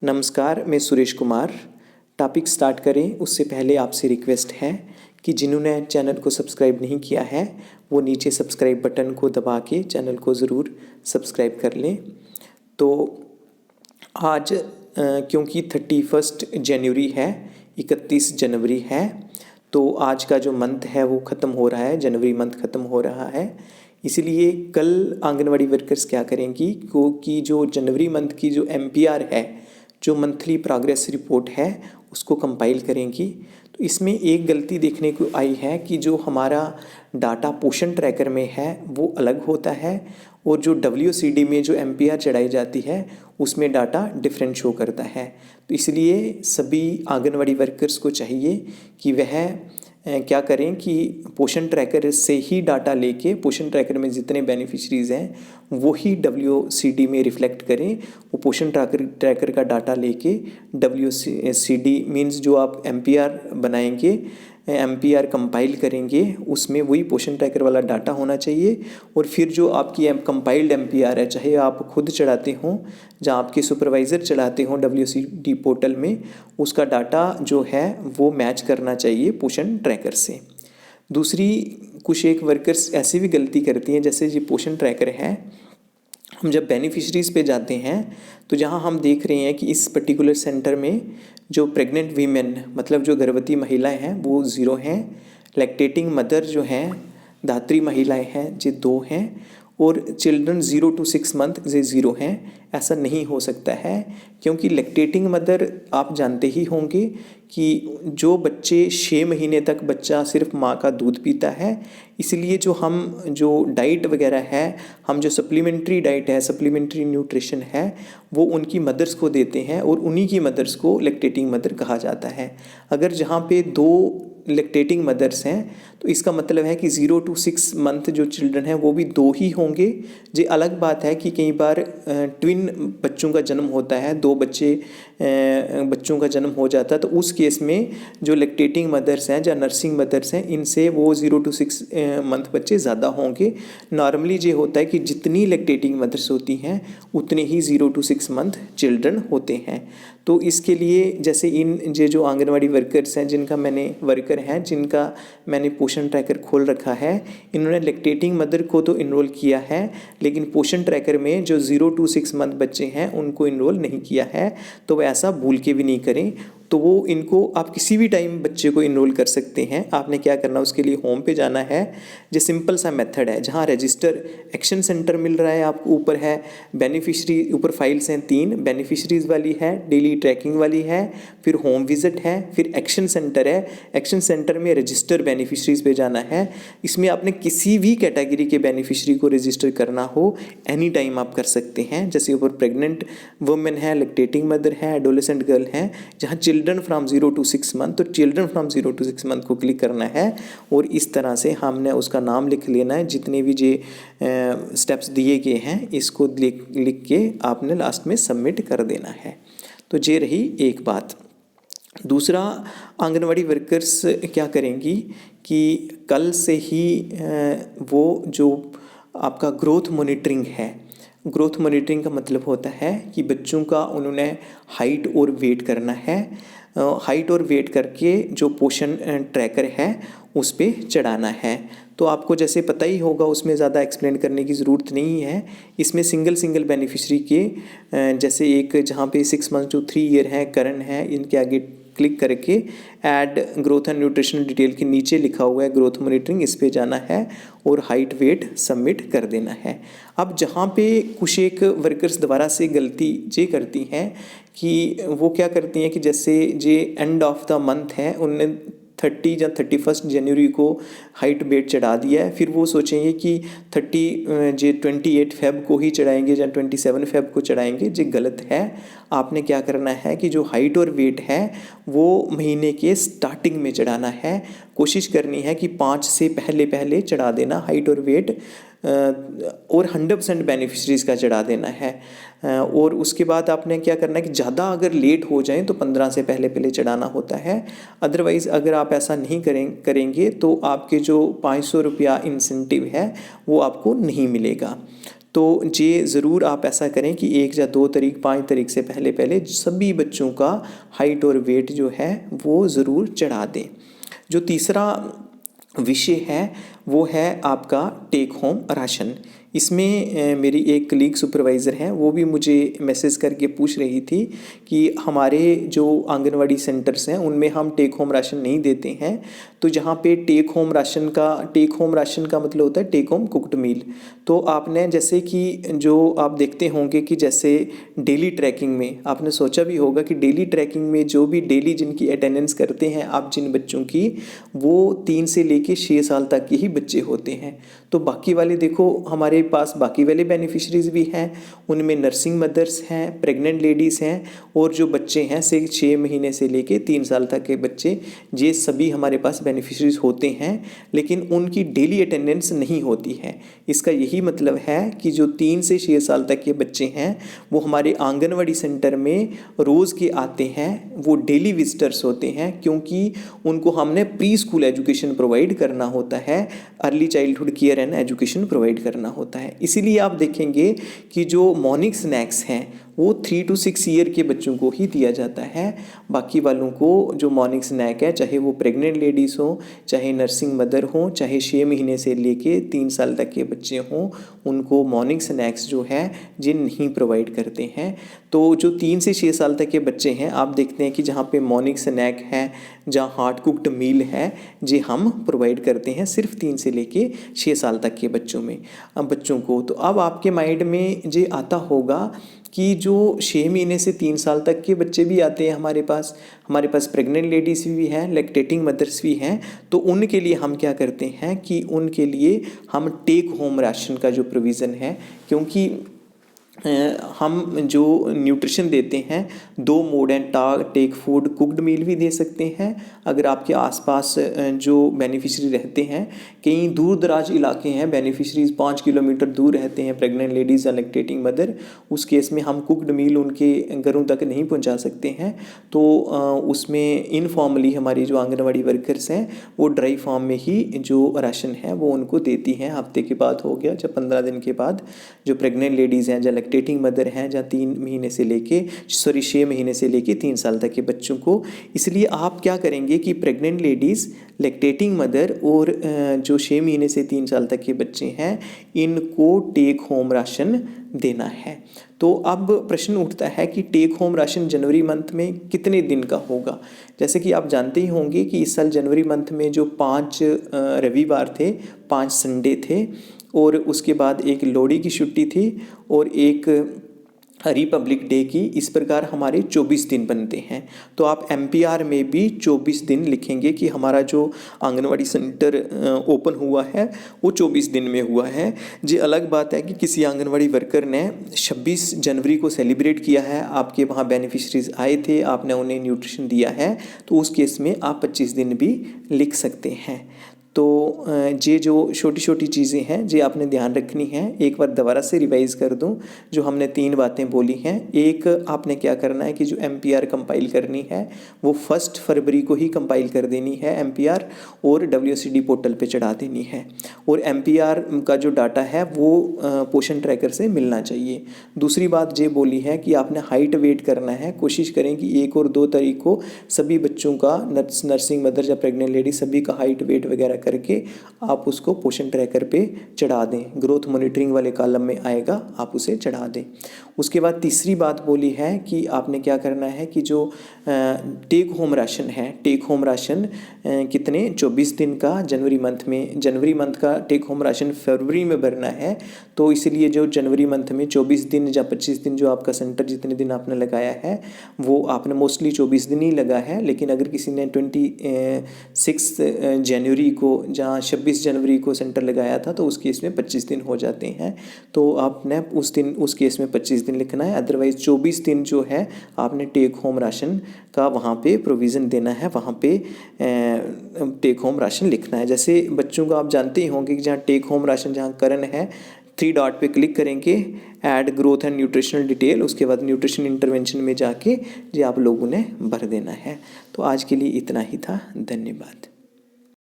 नमस्कार, मैं Suresh Kumar. Topic start करें उससे पहले आपसे रिक्वेस्ट है कि जिन्होंने चैनल को सब्सक्राइब नहीं किया है वो नीचे सब्सक्राइब बटन को दबा के चैनल को ज़रूर सब्सक्राइब कर लें। तो आज क्योंकि 31 जनवरी है, 31 जनवरी है, तो आज का जो मंथ है वो ख़त्म हो रहा है, जनवरी मंथ ख़त्म हो रहा है। इसलिए कल आंगनवाड़ी वर्कर्स क्या करेंगी कि जो जनवरी मंथ की जो MPR है, जो मंथली प्रोग्रेस रिपोर्ट है, उसको कंपाइल करेंगी। तो इसमें एक गलती देखने को आई है कि जो हमारा डाटा पोषण ट्रैकर में है वो अलग होता है और जो WCD में जो MPR चढ़ाई जाती है उसमें डाटा डिफरेंट शो करता है। तो इसलिए सभी आंगनवाड़ी वर्कर्स को चाहिए कि वह क्या करें कि पोषण ट्रैकर से ही डाटा लेके पोषण ट्रैकर में जितने बेनिफिशरीज़ हैं वो ही WCD में रिफ्लेक्ट करें। वो पोषण ट्रैकर का डाटा लेके WCD मीन्स जो आप MPR बनाएंगे, MPR कंपाइल करेंगे, उसमें वही पोषण ट्रैकर वाला डाटा होना चाहिए। और फिर जो आपकी कंपाइल्ड MPR है, चाहे आप खुद चढ़ाते हों या आपके सुपरवाइज़र चढ़ाते हों WCD पोर्टल में, उसका डाटा जो है वो मैच करना चाहिए पोषण ट्रैकर से। दूसरी कुछ एक वर्कर्स ऐसी भी गलती करती हैं, जैसे ये पोषण ट्रैकर है, हम जब बेनिफिशरीज़ पे जाते हैं तो जहाँ हम देख रहे हैं कि इस पर्टिकुलर सेंटर में जो प्रेग्नेंट वीमेन मतलब जो गर्भवती महिलाएं हैं वो 0 हैं, लैक्टेटिंग मदर जो हैं धात्री महिलाएं हैं ये 2 हैं और चिल्ड्रन 0 to 6 मंथ ये 0 हैं। ऐसा नहीं हो सकता है क्योंकि लैक्टेटिंग मदर आप जानते ही होंगे कि जो बच्चे 6 महीने तक बच्चा सिर्फ माँ का दूध पीता है, इसलिए जो डाइट वगैरह है, हम जो सप्लीमेंट्री डाइट है, सप्लीमेंट्री न्यूट्रिशन है, वो उनकी मदर्स को देते हैं और उन्हीं की मदर्स को लैक्टेटिंग मदर कहा जाता है। अगर जहाँ पे 2 लैक्टेटिंग मदर्स हैं तो इसका मतलब है कि 0 to 6 मंथ जो चिल्ड्रन हैं वो भी 2 ही होंगे। ये अलग बात है कि कई बार ट्विन बच्चों का जन्म होता है, 2 बच्चों का जन्म हो जाता है, तो उस केस में जो लैक्टेटिंग मदर्स हैं या नर्सिंग मदर्स हैं इनसे वो 0 to 6 मंथ बच्चे ज़्यादा होंगे। नॉर्मली ये होता है कि जितनी लैक्टेटिंग मदर्स होती हैं उतने ही 0 to 6 मंथ चिल्ड्रन होते हैं। तो इसके लिए जैसे ये जो आंगनवाड़ी वर्कर्स हैं जिनका मैंने पोषण ट्रैकर खोल रखा है, इन्होंने लैक्टेटिंग मदर को तो इनरोल किया है लेकिन पोषण ट्रैकर में जो 0 to 6 मंथ बच्चे हैं उनको इनरोल नहीं किया है। तो वह ऐसा भूल के भी नहीं करें। तो वो इनको आप किसी भी टाइम बच्चे को इनरोल कर सकते हैं। आपने क्या करना, उसके लिए होम पे जाना है। जो सिंपल सा मेथड है, जहाँ रजिस्टर एक्शन सेंटर मिल रहा है आपको, ऊपर है बेनिफिशरी, ऊपर फाइल्स हैं 3, बेनिफिशरीज़ वाली है, डेली ट्रैकिंग वाली है, फिर होम विजिट है, फिर एक्शन सेंटर है। एक्शन सेंटर में रजिस्टर बेनिफिशरीज़ पे जाना है। इसमें आपने किसी भी कैटेगरी के बेनिफिशरी को रजिस्टर करना हो एनी टाइम आप कर सकते हैं। जैसे ऊपर प्रेग्नेंट वुमेन है, लैक्टेटिंग मदर है, एडोलेसेंट गर्ल है, जहाँ चिल्ड्रन फ्रॉम 0 to 6 मंथ, तो चिल्ड्रन फ्रॉम 0 to 6 मंथ को क्लिक करना है और इस तरह से हमने उसका नाम लिख लेना है। जितने भी जे स्टेप्स दिए गए हैं इसको लिख के आपने लास्ट में सबमिट कर देना है। तो ये रही एक बात। दूसरा, आंगनवाड़ी वर्कर्स क्या करेंगी कि कल से ही वो जो आपका ग्रोथ मॉनिटरिंग है, ग्रोथ मॉनिटरिंग का मतलब होता है कि बच्चों का उन्होंने हाइट और वेट करना है। हाइट और वेट करके जो पोषण ट्रैकर है उस पर चढ़ाना है। तो आपको जैसे पता ही होगा, उसमें ज़्यादा एक्सप्लेन करने की ज़रूरत नहीं है। इसमें सिंगल बेनिफिशरी के जैसे एक जहाँ पे 6 months to 3 year है, करण है, इनके आगे क्लिक करके add growth and nutrition detail के नीचे लिखा हुआ है ग्रोथ मॉनिटरिंग, इस पे जाना है और हाइट वेट सबमिट कर देना है। अब जहाँ पे कुछ एक वर्कर्स दोबारा से गलती ये करती हैं कि वो क्या करती हैं कि जैसे जे एंड ऑफ द मंथ है, उनने 30 या 31 जनवरी को हाइट वेट चढ़ा दिया है, फिर वो सोचेंगे कि 28 फेब को ही चढ़ाएंगे या 27 फेब को चढ़ाएंगे। ये गलत है। आपने क्या करना है कि जो हाइट और वेट है वो महीने के स्टार्टिंग में चढ़ाना है। कोशिश करनी है कि 5 से पहले चढ़ा देना हाइट और वेट, और 100% बेनिफिशरीज़ का चढ़ा देना है। और उसके बाद आपने क्या करना है कि ज़्यादा अगर लेट हो जाए तो 15 से पहले चढ़ाना होता है। अदरवाइज़ अगर आप ऐसा नहीं करेंगे तो आपके जो 500 रुपया इंसेंटिव है वो आपको नहीं मिलेगा। तो ये ज़रूर आप ऐसा करें कि 1 या 2 तारीख 5 तारीख से पहले पहले सभी बच्चों का हाइट और वेट जो है वो ज़रूर चढ़ा दें। जो तीसरा विषय है वो है आपका टेक होम राशन। इसमें मेरी एक कलीग सुपरवाइज़र हैं, वो भी मुझे मैसेज करके पूछ रही थी कि हमारे जो आंगनवाड़ी सेंटर्स हैं उनमें हम टेक होम राशन नहीं देते हैं। तो जहाँ पे टेक होम राशन का मतलब होता है टेक होम कुक्ड मील। तो आपने जैसे कि जो आप देखते होंगे कि जैसे डेली ट्रैकिंग में आपने सोचा भी होगा कि डेली ट्रैकिंग में जो भी डेली जिनकी अटेंडेंस करते हैं आप जिन बच्चों की, वो 3 से लेके 6 साल तक के ही बच्चे होते हैं। तो बाकी वाले देखो हमारे पास बाकी वाले बेनिफिशरीज़ भी हैं, उनमें नर्सिंग मदर्स हैं, प्रेग्नेंट लेडीज़ हैं, और जो बच्चे हैं से 6 महीने से लेके 3 साल तक के बच्चे, ये सभी हमारे पास बेनिफिशरीज़ होते हैं, लेकिन उनकी डेली अटेंडेंस नहीं होती है। इसका यही मतलब है कि जो 3 से 6 साल तक के बच्चे हैं वो हमारे आंगनवाड़ी सेंटर में रोज़ के आते हैं, वो डेली विजिटर्स होते हैं, क्योंकि उनको हमने प्री स्कूल एजुकेशन प्रोवाइड करना होता है, early childhood care and education provide करना होता है। इसीलिए आप देखेंगे कि जो मॉर्निंग स्नैक्स हैं वो 3 to 6 ईयर के बच्चों को ही दिया जाता है। बाकी वालों को जो मॉर्निंग स्नैक है, चाहे वो प्रेग्नेंट लेडीज़ हो, चाहे नर्सिंग मदर हो, चाहे 6 महीने से लेके 3 साल तक के बच्चे हों, उनको मॉर्निंग स्नैक्स जो है ये नहीं प्रोवाइड करते हैं। तो जो 3 से 6 साल तक के बच्चे हैं आप देखते हैं कि जहाँ पे मॉर्निंग स्नैक है, जहाँ हार्ड कुक्ड मील है, ये हम प्रोवाइड करते हैं सिर्फ 3 से लेके 6 साल तक के बच्चों को। तो अब आपके माइंड में ये आता होगा कि जो 6 महीने से 3 साल तक के बच्चे भी आते हैं हमारे पास प्रेग्नेंट लेडीज़ भी हैं, लैक्टेटिंग मदर्स भी हैं, तो उनके लिए हम क्या करते हैं कि उनके लिए हम टेक होम राशन का जो प्रोविज़न है, क्योंकि हम जो न्यूट्रिशन देते हैं 2 mode and take food, cooked meal भी दे सकते हैं। अगर आपके आसपास जो बेनिफिशरी रहते हैं, कई दूर दराज इलाके हैं, बेनिफिशरीज़ 5 किलोमीटर दूर रहते हैं प्रेग्नेंट लेडीज़ या लैक्टेटिंग मदर, उस केस में हम कुक्ड मील उनके घरों तक नहीं पहुंचा सकते हैं। तो उसमें इनफॉर्मली हमारी जो आंगनवाड़ी वर्कर्स हैं वो ड्राई फार्म में ही जो राशन है वो उनको देती हैं। हफ्ते के बाद हो गया, जब 15 दिन के बाद जो प्रेग्नेंट लेडीज़ हैं, जो लैक्टेटिंग मदर हैं, जहाँ 6 महीने से लेके 3 साल तक के बच्चों को। इसलिए आप क्या करेंगे कि प्रेग्नेंट लेडीज़, लैक्टेटिंग मदर और जो 6 महीने से 3 साल तक के बच्चे हैं, इनको टेक होम राशन देना है। तो अब प्रश्न उठता है कि टेक होम राशन जनवरी मंथ में कितने दिन का होगा। जैसे कि आप जानते ही होंगे कि इस साल जनवरी मंथ में जो 5 रविवार थे, 5 संडे थे, और उसके बाद एक लोहड़ी की छुट्टी थी और एक रिपब्लिक डे की, इस प्रकार हमारे 24 दिन बनते हैं। तो आप MPR में भी 24 दिन लिखेंगे कि हमारा जो आंगनवाड़ी सेंटर ओपन हुआ है वो 24 दिन में हुआ है। जी अलग बात है कि किसी आंगनवाड़ी वर्कर ने 26 जनवरी को सेलिब्रेट किया है, आपके वहाँ बेनिफिशरीज आए थे, आपने उन्हें न्यूट्रिशन दिया है, तो उस केस में आप 25 दिन भी लिख सकते हैं। तो ये जो छोटी छोटी चीज़ें हैं ये आपने ध्यान रखनी है। एक बार दोबारा से रिवाइज़ कर दूं, जो हमने 3 बातें बोली हैं। एक, आपने क्या करना है कि जो MPR कंपाइल करनी है वो 1 फरवरी को ही कंपाइल कर देनी है MPR, और WCD पोर्टल पे चढ़ा देनी है। और MPR का जो डाटा है वो पोषण ट्रैकर से मिलना चाहिए। दूसरी बात ये बोली है कि आपने हाइट वेट करना है। कोशिश करें कि 1 और 2 तारीख को सभी बच्चों का, नर्सिंग मदर या प्रेग्नेंट लेडी, सभी का हाइट वेट वगैरह करके आप उसको पोषण ट्रैकर पे चढ़ा दें। ग्रोथ मॉनिटरिंग वाले कॉलम में आएगा, आप उसे चढ़ा दें। उसके बाद तीसरी बात बोली है कि आपने क्या करना है कि जो टेक होम राशन है, टेक होम राशन कितने 24 दिन का जनवरी मंथ का टेक होम राशन फरवरी में भरना है। तो इसलिए जो जनवरी मंथ में 24 दिन या 25 दिन जो आपका सेंटर जितने दिन आपने लगाया है वो आपने मोस्टली 24 दिन ही लगा है। लेकिन अगर किसी ने 26 जनवरी को, जहाँ 26 जनवरी को सेंटर लगाया था, तो उस केस में 25 दिन हो जाते हैं। तो आपने उस केस में 25 दिन लिखना है। अदरवाइज़ 24 दिन जो है आपने टेक होम राशन का वहाँ पे प्रोविज़न देना है, वहाँ पे टेक होम राशन लिखना है। जैसे बच्चों को आप जानते ही होंगे कि जहाँ टेक होम राशन जहाँ करन है, 3 डॉट पे क्लिक करेंगे, add growth and nutritional detail, उसके बाद न्यूट्रिशन इंटरवेंशन में जाके ये आप लोगों ने भर देना है। तो आज के लिए इतना ही था। धन्यवाद।